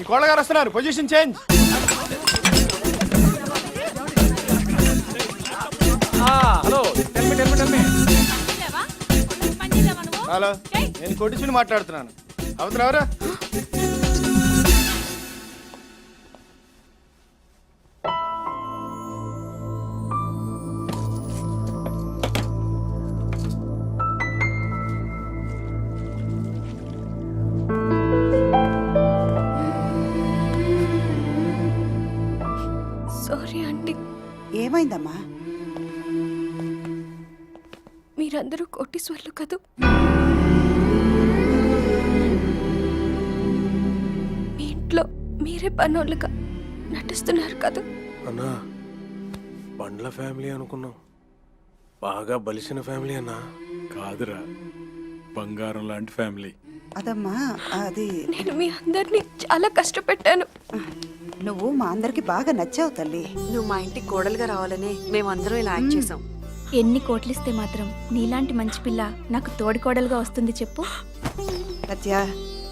ఈ కోళ్ళ గారు వస్తున్నారు, పొజిషన్ చేంజ్. హలో హలో, నేను కొట్టించుని మాట్లాడుతున్నాను. అవతలెవరా? Sorry aunty. ఏమైందమ్మా? మీరందరూ కోటీశ్వర్లు కదూ. మీ ఇంట్లో మీరే పనోళ్ళుగా నటిస్తున్నారు కదా. అన్నా, బండ్ల ఫ్యామిలీ అనుకున్నాం, బాగా బలిసిన ఫ్యామిలీ అన్నా. కాదురా, బంగారం లాంటి ఫ్యామిలీ. అదమ్మా అది నేను మీ అందరినీ చాలా కష్టపెట్టాను. నువ్వు మా అందరికి బాగా నచ్చావు తల్లి. నువ్వు మా ఇంటికి కోడలుగా రావాలనే మేమందరం ఇలా యాక్ట్ చేసాం. ఎన్ని కోట్లిస్తే మాత్రం నీలాంటి మంచి పిల్ల నాకు తోడికోడలుగా వస్తుంది చెప్పు. సత్య,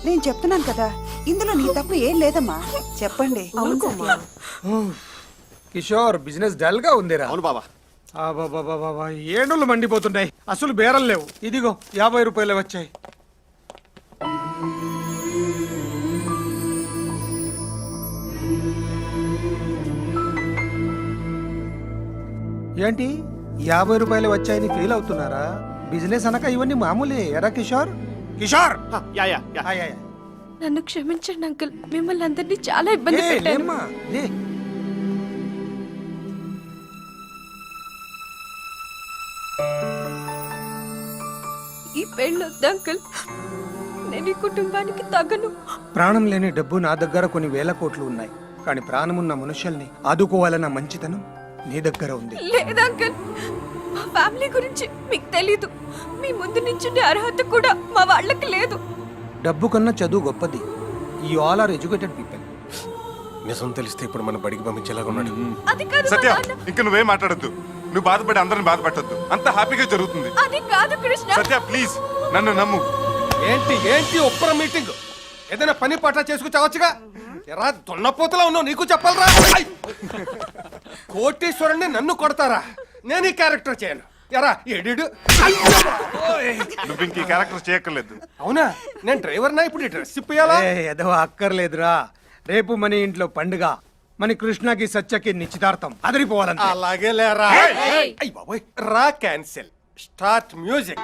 నేను చెప్తున్నాను కదా, ఇందులో నీ తప్పు ఏం లేదమ్మా. చెప్పండి. కిషోర్, బిజినెస్ డల్ గా ఉందిరా. అవును బాబా. ఏడులు మండిపోతున్నాయి, అసలు బేరం లేవు. ఇదిగో 50 రూపాయలు వచ్చాయి. ఏంటి 50 రూపాయలు వచ్చాయని ఫీల్ అవుతున్నారా? బిజినెస్ అనక ఇవన్నీ మామూలే. ఎరా Kishore? Kishore, yeah yeah yeah. ఆ, యా, యా. నన్ను క్షమించండి అంకుల్, మిమ్మల్ని అందరినీ చాలా ఇబ్బంది లే, పెట్టాను. లేమ్మా, లే. ఈ పెళ్ళొద్దు అంకుల్, నేను ఈ కుటుంబానికి తగను. ప్రాణం లేని డబ్బు నా దగ్గర కొన్ని వేల కోట్లు ఉన్నాయి, కానీ ప్రాణమున్న మనుషుల్ని ఆదుకోవాలన్న మంచితనం నీ దగ్గర ఉంది. లేదు అంకుల్, మా ఫ్యామిలీ గురించి మీకు తెలీదు. మీ ముందు నించుండే అర్హత కూడా మా వాళ్ళకి లేదు. డబ్బు కన్నా చదువు గొప్పది. You all are educated people. నిజం తెలిస్తే ఇప్పుడు మన బడికి పంపించేలాగా ఉన్నాడు. అది కాదు మా సత్య, నాన్న. ఇంక నువ్వేం మాట్లాడద్దు. నువ్వు బాధపడి అందరిని బాధ పెట్టద్దు. అంత హ్యాపీగా జరుగుతుంది. అది కాదు కృష్ణ. సత్య ప్లీజ్ నన్ను నమ్ము. ఏంటి ఏంటి ఒప్పర మీటింగ్? ఏదైనా పని పాట చేసుకు చావచ్చుగా. ఎరా దున్నపోతలా ఉన్నావు, నీకు చెప్పాలరా. ఐ! కోటీశ్వరుణ్ణి నన్ను కొడతారా? నేను ఈ క్యారెక్టర్ చేయను. ఎరా ఎడిడు. నువ్వు ఇంక ఈ క్యారెక్టర్ చేయక్కర్లేదు. అవునా? నేను డ్రైవర్నా, ఇప్పుడు ఈ డ్రెస్ ఇప్పియాలా? ఏదో అక్కర్లేదురా. రేపు మన ఇంట్లో పండుగ. మన కృష్ణకి సత్యకి నిశ్చితార్థం. అదిరిపోవాలంటే. అలాగే లేరా. అయ్ బాబోయ్, రా క్యాన్సిల్. Start music.